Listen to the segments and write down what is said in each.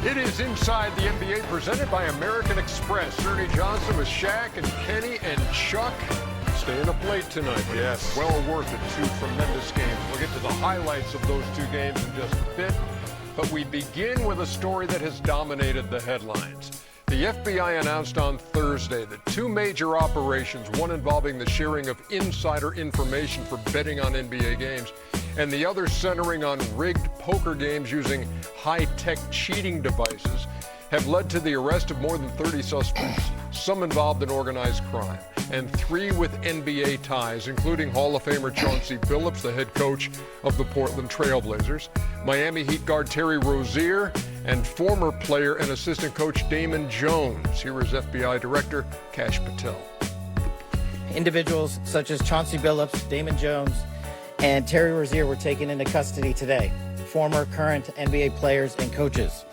It is Inside the NBA presented by American Express. Ernie Johnson with Shaq and Kenny and Chuck staying up late tonight. Yes. Well worth it. Two tremendous games. We'll get to the highlights of those two games in just a bit. But we begin with a story that has dominated the headlines. The FBI announced on Thursday that two major operations, one involving the sharing of insider information for betting on NBA games, and the other centering on rigged poker games using high-tech cheating devices, have led to the arrest of more than 30 suspects, some involved in organized crime, and 3 with NBA ties, including Hall of Famer Chauncey Billups, the head coach of the Portland Trail Blazers, Miami Heat guard Terry Rozier, and former player and assistant coach Damon Jones. Here is FBI Director Kash Patel. Individuals such as Chauncey Billups, Damon Jones, and Terry Rozier were taken into custody today. Former, current NBA players and coaches.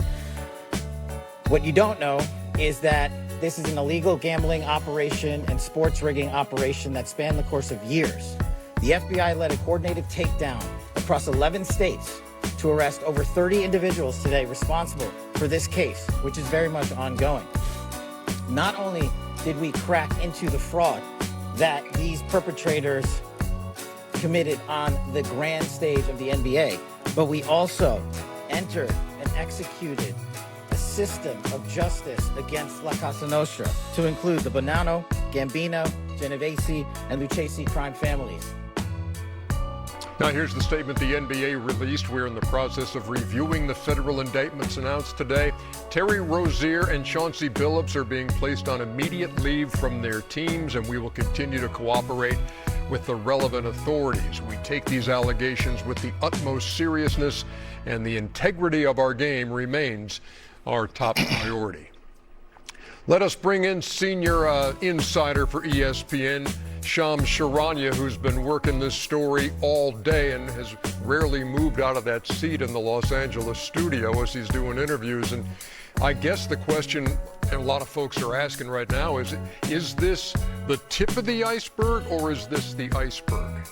What you don't know is that this is an illegal gambling operation and sports rigging operation that spanned the course of years. The FBI led a coordinated takedown across 11 states to arrest over 30 individuals today responsible for this case, which is very much ongoing. Not only did we crack into the fraud that these perpetrators committed on the grand stage of the NBA, but we also entered and executed a system of justice against La Cosa Nostra to include the Bonanno, Gambino, Genovese, and Lucchese crime families. Now here's the statement the NBA released. We're in the process of reviewing the federal indictments announced today. Terry Rozier and Chauncey Billups are being placed on immediate leave from their teams, and we will continue to cooperate with the relevant authorities. We take these allegations with the utmost seriousness, and the integrity of our game remains our top priority. Let us bring in senior insider for ESPN, Shams Charania, who's been working this story all day and has rarely moved out of that seat in the Los Angeles studio as he's doing interviews. And I guess the question a lot of folks are asking right now is this the tip of the iceberg, or is this the iceberg?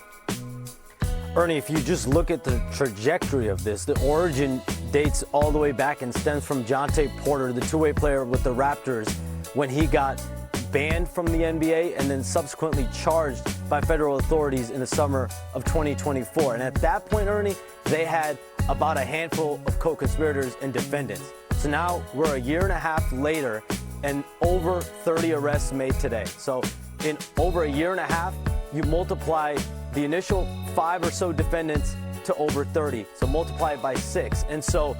Ernie, if you just look at the trajectory of this, the origin dates all the way back and stems from Jontay Porter, the two-way player with the Raptors, when he got banned from the NBA and then subsequently charged by federal authorities in the summer of 2024. And at that point, Ernie, they had about a handful of co-conspirators and defendants. So now we're a year and a half later and over 30 arrests made today. So in over a year and a half, you multiply the initial 5 or so defendants to over 30. So multiply it by 6. And so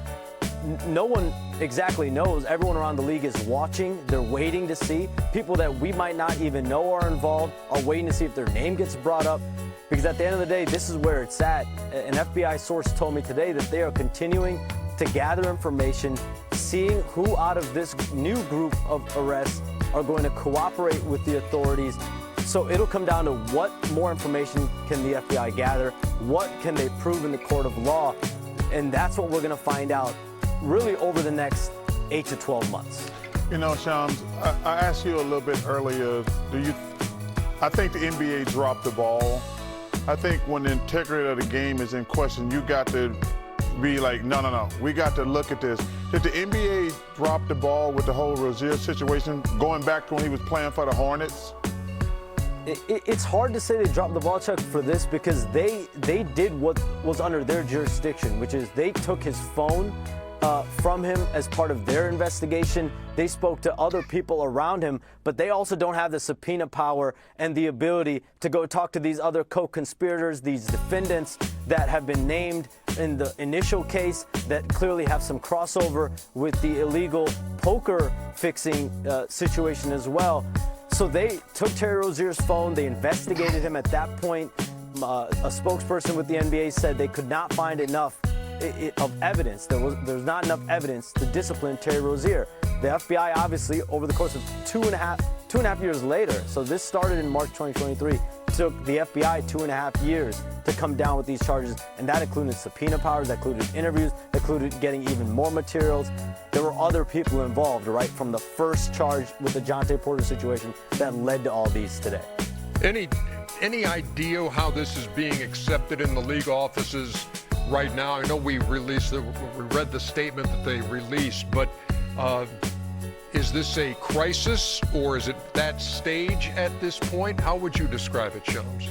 no one exactly knows. Everyone around the league is watching. They're waiting to see. People that we might not even know are involved are waiting to see if their name gets brought up. Because at the end of the day, this is where it's at. An FBI source told me today that they are continuing to gather information, seeing who out of this new group of arrests are going to cooperate with the authorities. So it'll come down to what more information can the FBI gather, what can they prove in the court of law, and that's what we're going to find out really over the next 8 to 12 months. You know, Shams, I asked you a little bit earlier, I think the NBA dropped the ball. I think when the integrity of the game is in question, you got to be like, no, we got to look at this. Did the NBA drop the ball with the whole Rozier situation, going back to when he was playing for the Hornets? It's hard to say they dropped the ball, Chuck, for this because they did what was under their jurisdiction, which is they took his phone from him as part of their investigation. They spoke to other people around him, but they also don't have the subpoena power and the ability to go talk to these other co-conspirators, these defendants that have been named in the initial case that clearly have some crossover with the illegal poker fixing situation as well. So they took Terry Rozier's phone, they investigated him at that point. A spokesperson with the NBA said they could not find enough of evidence. There was not enough evidence to discipline Terry Rozier. The FBI, obviously, over the course of two and a half years later, so this started in March 2023, took the FBI 2.5 years to come down with these charges, and that included subpoena powers, that included interviews, that included getting even more materials. There were other people involved, right, from the first charge with the Jontay Porter situation that led to all these today. Any idea how this is being accepted in the league offices right now? I know we read the statement that they released, but is this a crisis, or is it that stage at this point? How would you describe it, Shams?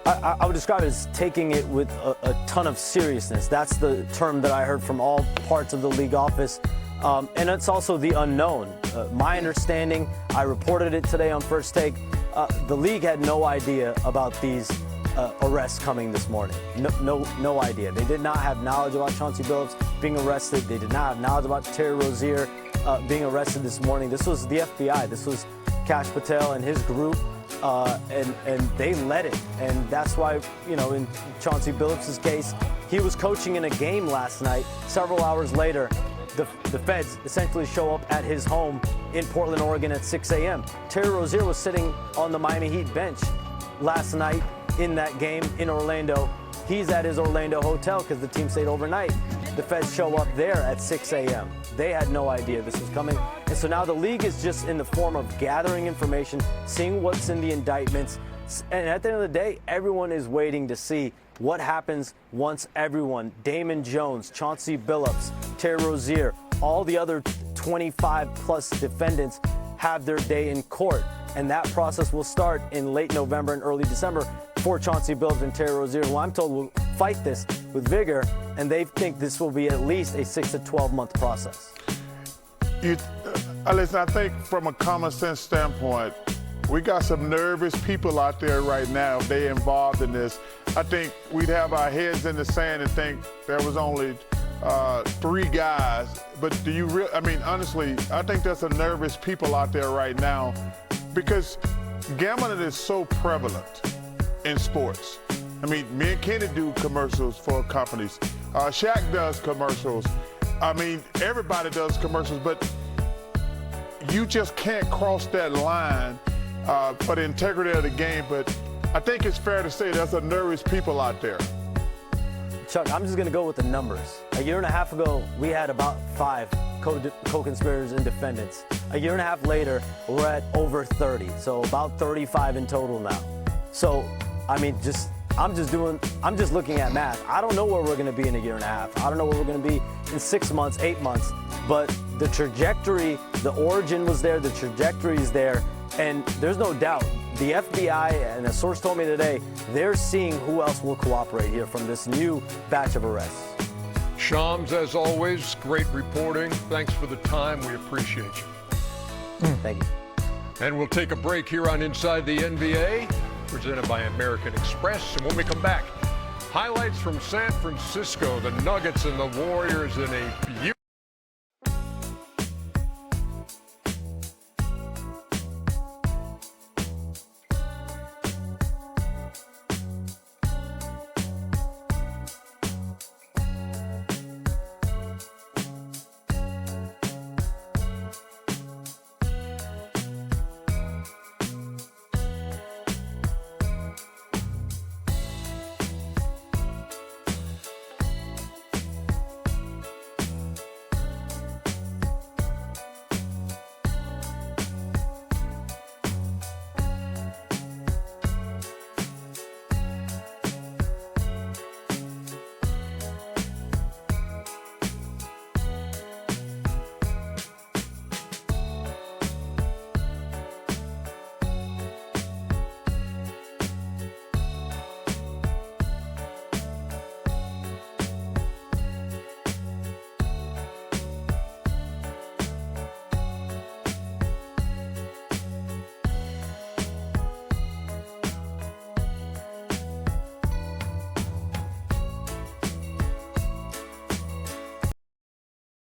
I would describe it as taking it with a ton of seriousness. That's the term that I heard from all parts of the league office. And it's also the unknown. My understanding, I reported it today on First Take, the league had no idea about these arrests coming this morning. No idea. They did not have knowledge about Chauncey Billups being arrested. They did not have knowledge about Terry Rozier being arrested this morning. This was the FBI. This was Kash Patel and his group. And they let it. And that's why, in Chauncey Billups' case, he was coaching in a game last night. Several hours later, the feds essentially show up at his home in Portland, Oregon at 6 a.m. Terry Rozier was sitting on the Miami Heat bench last night in that game in Orlando. He's at his Orlando hotel because the team stayed overnight. The feds show up there at 6 a.m. They had no idea this was coming. And so now the league is just in the form of gathering information, seeing what's in the indictments. And at the end of the day, everyone is waiting to see what happens once everyone, Damon Jones, Chauncey Billups, Terry Rozier, all the other 25-plus defendants have their day in court. And that process will start in late November and early December for Chauncey Billups and Terry Rozier, who I'm told will fight this with vigor, and they think this will be at least a 6 to 12-month process. Listen, I think from a common sense standpoint, we got some nervous people out there right now. If they're involved in this, I think we'd have our heads in the sand and think there was only 3 guys. But do you really? I mean, honestly, I think there's some nervous people out there right now because gambling is so prevalent in sports. I mean, me and Kenny do commercials for companies. Shaq does commercials. I mean, everybody does commercials, but you just can't cross that line for the integrity of the game. But I think it's fair to say there's some nervous people out there. Chuck, I'm just going to go with the numbers. A year and a half ago, we had about 5 co-conspirators and defendants. A year and a half later, we're at over 30, so about 35 in total now. So, I mean, I'm just looking at math. I don't know where we're going to be in a year and a half. I don't know where we're going to be in 6 months, 8 months. But the trajectory, the origin was there, the trajectory is there, and there's no doubt. The FBI, and a source told me today, they're seeing who else will cooperate here from this new batch of arrests. Shams, as always, great reporting. Thanks for the time. We appreciate you. Thank you. And we'll take a break here on Inside the NBA, presented by American Express. And when we come back, highlights from San Francisco, the Nuggets and the Warriors in a beautiful